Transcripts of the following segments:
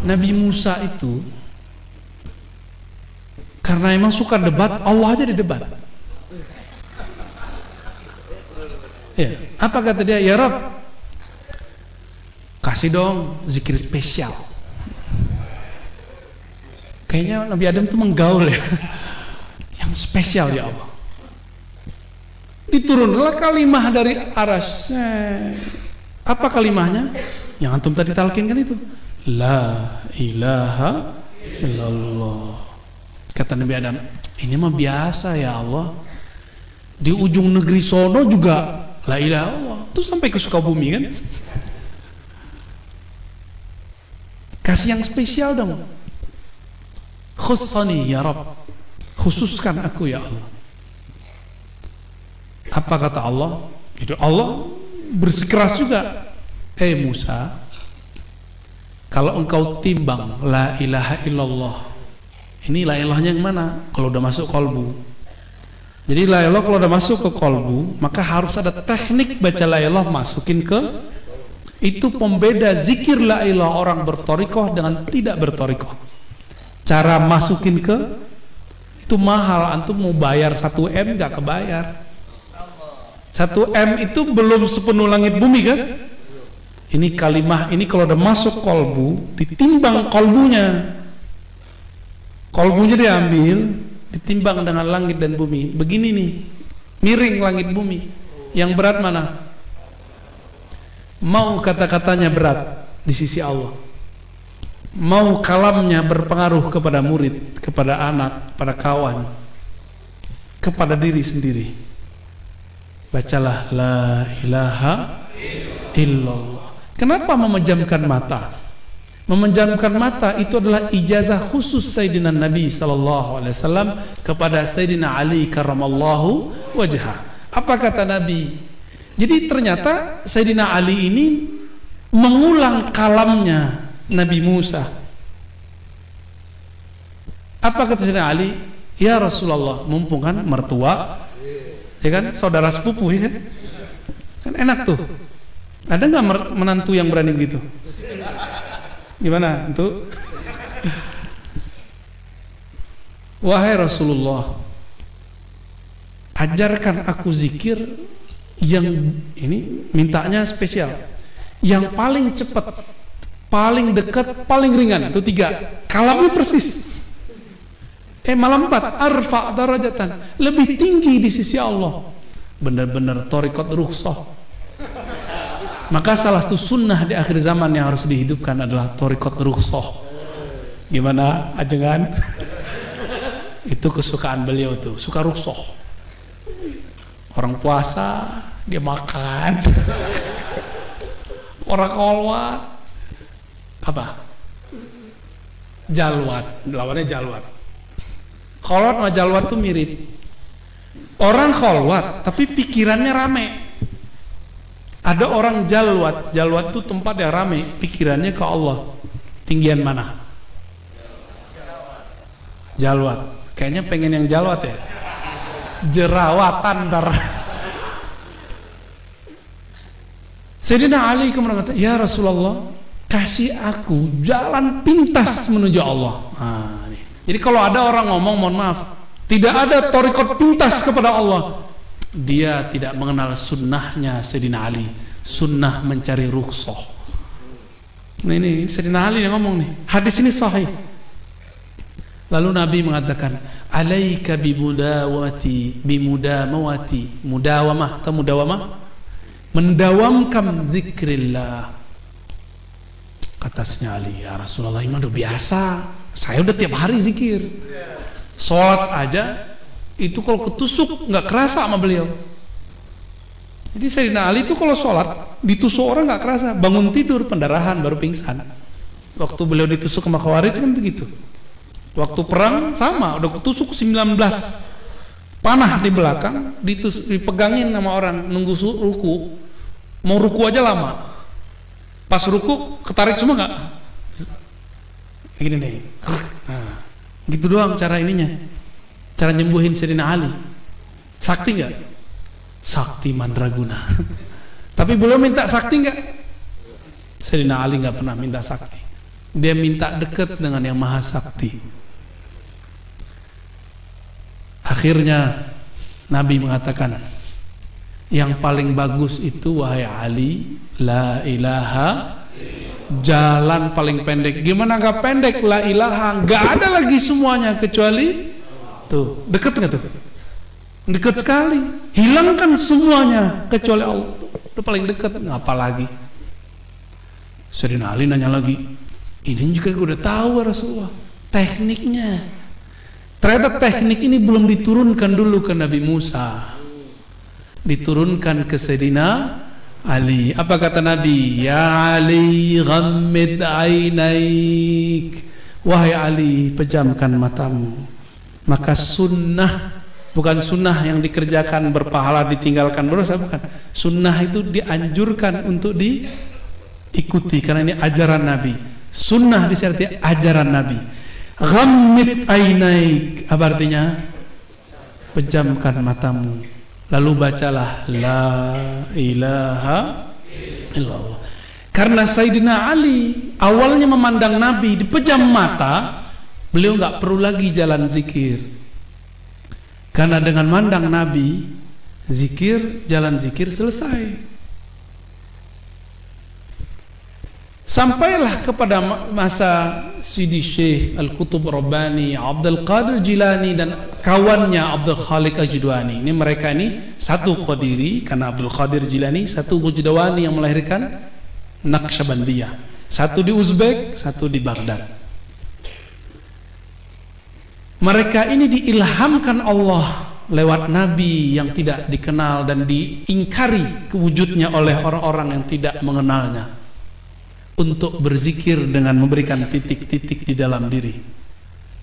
Nabi Musa itu karena emang suka debat, Allah aja di debat. Ya, apa kata dia? Ya Rabb, kasih dong zikir spesial. Kayaknya Nabi Adam tuh menggaul ya. Yang spesial ya Allah. Diturunlah kalimah dari arasy. Apa kalimahnya? Yang antum tadi talkinkan itu. La ilaha illallah. Kata Nabi Adam, ini mah biasa ya Allah. Di ujung negeri sono juga la ilaha illallah. Itu sampai ke Sukabumi kan? Kasih yang spesial dong. Khussani ya Rabb, khususkan aku ya Allah. Apa kata Allah? Itu Allah bersikeras juga. Musa, kalau engkau timbang la ilaha illallah, ini la ilahnya yang mana? Kalau udah masuk kolbu. Jadi la ilah kalau udah masuk ke kolbu, maka harus ada teknik baca la ilah masukin ke. Itu pembeda zikir la ilah orang bertorikoh dengan tidak bertorikoh. Cara masukin ke itu mahal. Antum mau bayar 1M gak kebayar. 1M itu belum sepenuh langit bumi kan. Ini kalimah ini kalau udah masuk kolbu, ditimbang kolbunya. Kolbunya diambil, ditimbang dengan langit dan bumi. Begini nih, miring langit bumi. Yang berat mana? Mau kata-katanya berat di sisi Allah, mau kalamnya berpengaruh kepada murid, kepada anak, pada kawan, kepada diri sendiri. Bacalah la ilaha illallah. Kenapa memejamkan mata? Memejamkan mata itu adalah ijazah khusus Sayyidina Nabi SAW kepada Sayyidina Ali karramallahu wajhah. Apa kata Nabi? Jadi ternyata Sayyidina Ali ini mengulang kalamnya Nabi Musa. Apa kata Sayyidina Ali? Ya Rasulullah, mumpung kan mertua, ya kan, saudara sepupu ya kan? Kan enak tuh. Ada nggak menantu yang berani begitu? Gimana itu? Wahai Rasulullah, ajarkan aku zikir yang ini mintanya spesial, yang paling cepat, paling dekat, paling ringan. Itu 3. Kalamnya persis. Malah 4. Arfa darajatan, lebih tinggi di sisi Allah. Benar-benar thariqat rukhsah. Maka salah satu sunnah di akhir zaman yang harus dihidupkan adalah thariqat rukhsah. Gimana ajengan? Itu kesukaan beliau tuh, suka rukhsah. Orang puasa dia makan. Orang kolwat apa? Jalwat, lawannya jalwat. Kolwat sama jalwat tuh mirip. Orang kolwat tapi pikirannya rame. Ada orang jalwat, jalwat itu tempat yang rame, pikirannya ke Allah. Tinggian mana? Jalwat. Kayaknya pengen yang jalwat ya. Jerawatan ntar. Sayyidina Ali kemudian kata, ya Rasulullah, kasih aku jalan pintas menuju Allah. Nah, nih. Jadi kalau ada orang ngomong, mohon maaf, tidak ada thariqat pintas kepada Allah, dia tidak mengenal sunnahnya Sayyidina Ali, sunnah mencari rukhsah. Nah ini Sayyidina Ali yang ngomong nih, hadis ini sahih. Lalu Nabi mengatakan, alaika bimudawati, mudawamah, atau mudawamah, mendawamkan zikrillah. Kata Sayyidina Ali, ya Rasulullah, ini udah biasa, saya udah tiap hari zikir. Sholat aja itu kalau ketusuk nggak kerasa sama beliau. Jadi Sayyidina Ali itu kalau sholat ditusuk orang nggak kerasa, bangun tidur pendarahan baru pingsan. Waktu beliau ditusuk sama Khawarij kan begitu. Waktu perang sama, udah ketusuk 19 panah di belakang, dipegangin sama orang nunggu ruku, mau ruku aja lama. Pas ruku ketarik semua nggak? Gini nih, nah, gitu doang cara ininya. Cara nyembuhin Sayyidina Ali. Sakti nggak? Sakti mandraguna. Tapi belum minta sakti nggak? Sayyidina Ali nggak pernah minta sakti. Dia minta dekat dengan yang maha sakti. Akhirnya Nabi mengatakan, yang paling bagus itu wahai Ali, la ilaha, jalan paling pendek. Gimana gak pendek? La ilaha, gak ada lagi semuanya kecuali tuh. Dekat gak tuh? Dekat sekali. Hilangkan semuanya kecuali Allah. Itu paling dekat. Ngapa lagi? Sayyidina Ali nanya lagi, ini juga gue udah tahu Rasulullah tekniknya. Ternyata teknik ini belum diturunkan dulu ke Nabi Musa, diturunkan ke Sayyidina Ali. Apa kata Nabi? Ya Ali, ghammid ainaik. Wahai Ali, pejamkan matamu. Maka sunnah, bukan sunnah yang dikerjakan berpahala ditinggalkan berdosa, bukan. Sunnah itu dianjurkan untuk diikuti karena ini ajaran Nabi. Sunnah disertai ajaran Nabi. Ghammid ainaik, apa artinya? Pejamkan matamu. Lalu bacalah la ilaha illallah. Karena Sayyidina Ali awalnya memandang Nabi dipejam mata, beliau nggak perlu lagi jalan zikir. Karena dengan mandang Nabi, zikir, jalan zikir selesai. Sampailah kepada masa Sidi Syekh Al-Qutub Rabbani, Abdul Qadir Jilani dan kawannya Abdul Khaliq Al-Jidwani. Ini mereka ini satu Qadiri karena Abdul Qadir Jilani, satu Gujdawani yang melahirkan Naqsyabandiyah. Satu di Uzbek, satu di Baghdad. Mereka ini diilhamkan Allah lewat Nabi yang tidak dikenal dan diingkari kewujudnya oleh orang-orang yang tidak mengenalnya, untuk berzikir dengan memberikan titik-titik di dalam diri.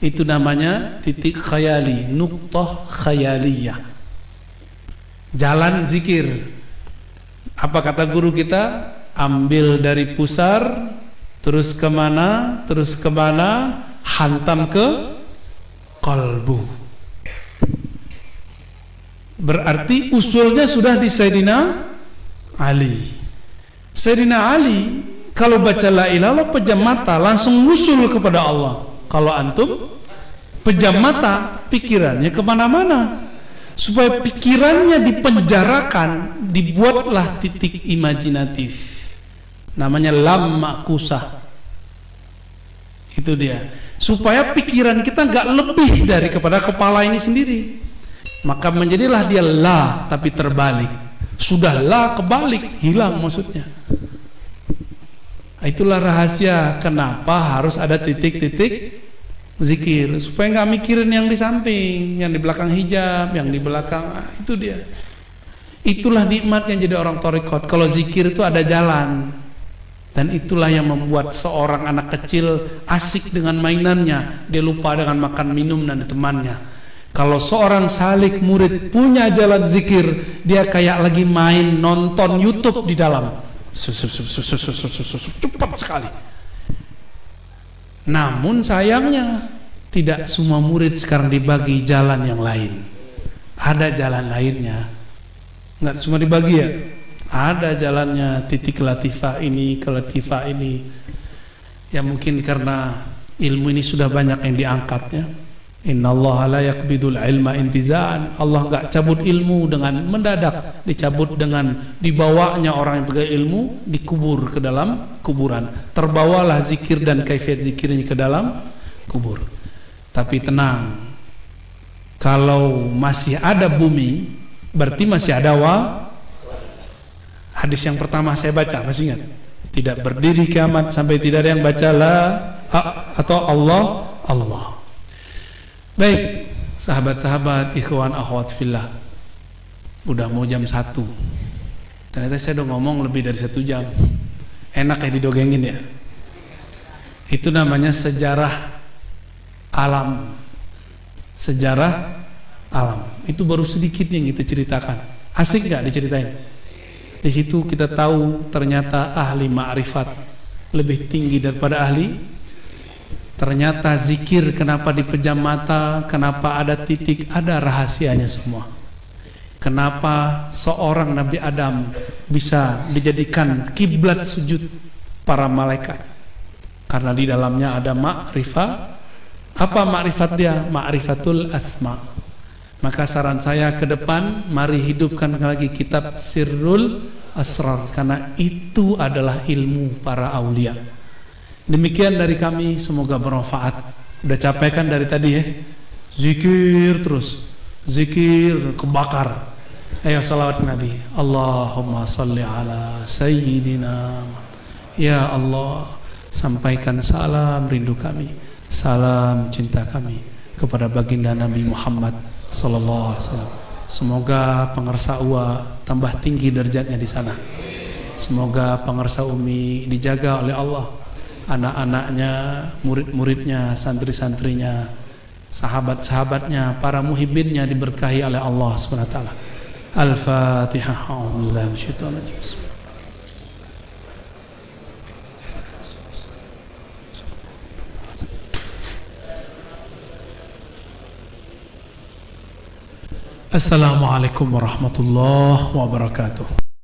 Itu namanya titik khayali, nuqtah khayaliyah, jalan zikir. Apa kata guru kita? Ambil dari pusar, terus kemana, hantam ke qalbu. Berarti usulnya sudah di Sayyidina Ali. Sayyidina Ali kalau baca la ilaha, pejam mata, langsung usul kepada Allah. Kalau antum pejam mata, pikirannya kemana-mana. Supaya pikirannya dipenjarakan, dibuatlah titik imajinatif. Namanya lam makusah. Itu dia. Supaya pikiran kita nggak lebih dari kepada kepala ini sendiri. Maka menjadilah dia la, tapi terbalik. Sudah la kebalik, hilang maksudnya. Itulah rahasia kenapa harus ada titik-titik zikir, supaya nggak mikirin yang di samping, yang di belakang hijab, yang di belakang, itu dia. Itulah nikmatnya jadi orang thariqat. Kalau zikir itu ada jalan, dan itulah yang membuat seorang anak kecil asik dengan mainannya, dia lupa dengan makan minum dan temannya. Kalau seorang salik murid punya jalan zikir, dia kayak lagi main nonton YouTube di dalam. Cepat sekali. Namun sayangnya tidak semua murid sekarang dibagi jalan yang lain. Ada jalan lainnya, nggak cuma dibagi ya. Ada jalannya, titik latifah ini ke latifah ini. Ya mungkin karena ilmu ini sudah banyak yang diangkatnya. Innallaha la yaqbidul ilma intiza'an. Allah enggak cabut ilmu dengan mendadak, dicabut dengan dibawanya orang yang pegang ilmu, dikubur ke dalam kuburan. Terbawalah zikir dan kaifiat zikirnya ke dalam kubur. Tapi tenang, kalau masih ada bumi, berarti masih ada hadis yang pertama saya baca, masih ingat? Tidak berdiri kiamat sampai tidak ada yang baca la atau Allah. Baik, sahabat-sahabat, ikhwan, akhwat fillah, udah mau jam 1. Ternyata saya udah ngomong lebih dari 1 jam. Enak ya didogengin ya. Itu namanya sejarah alam. Sejarah alam. Itu baru sedikit yang kita ceritakan. Asik gak diceritain? Di situ kita tahu ternyata ahli ma'rifat lebih tinggi daripada ahli. Ternyata zikir kenapa dipejam mata, kenapa ada titik, ada rahasianya semua. Kenapa seorang Nabi Adam bisa dijadikan kiblat sujud para malaikat. karena di dalamnya ada ma'rifah. Apa ma'rifat dia? Ma'rifatul asma. Maka saran saya ke depan, mari hidupkan lagi kitab Sirrul Asrar, karena itu adalah ilmu para aulia. Demikian dari kami, semoga bermanfaat. Udah capek kan dari tadi ya? Zikir terus, zikir kebakar. Ayo salawat Nabi. Allahumma salli ala Sayyidina. Ya Allah, sampaikan salam rindu kami, salam cinta kami kepada baginda Nabi Muhammad sallallahu alaihi wasallam. Semoga pengersa UA tambah tinggi derajatnya di sana. Semoga pengersa UMI dijaga oleh Allah, anak-anaknya, murid-muridnya, santri-santrinya, sahabat-sahabatnya, para muhibbinnya diberkahi oleh Allah Subhanahu wa taala. Al-Fatihah. A'udzubillahi minasyaitonir rajim. Assalamualaikum warahmatullahi wabarakatuh.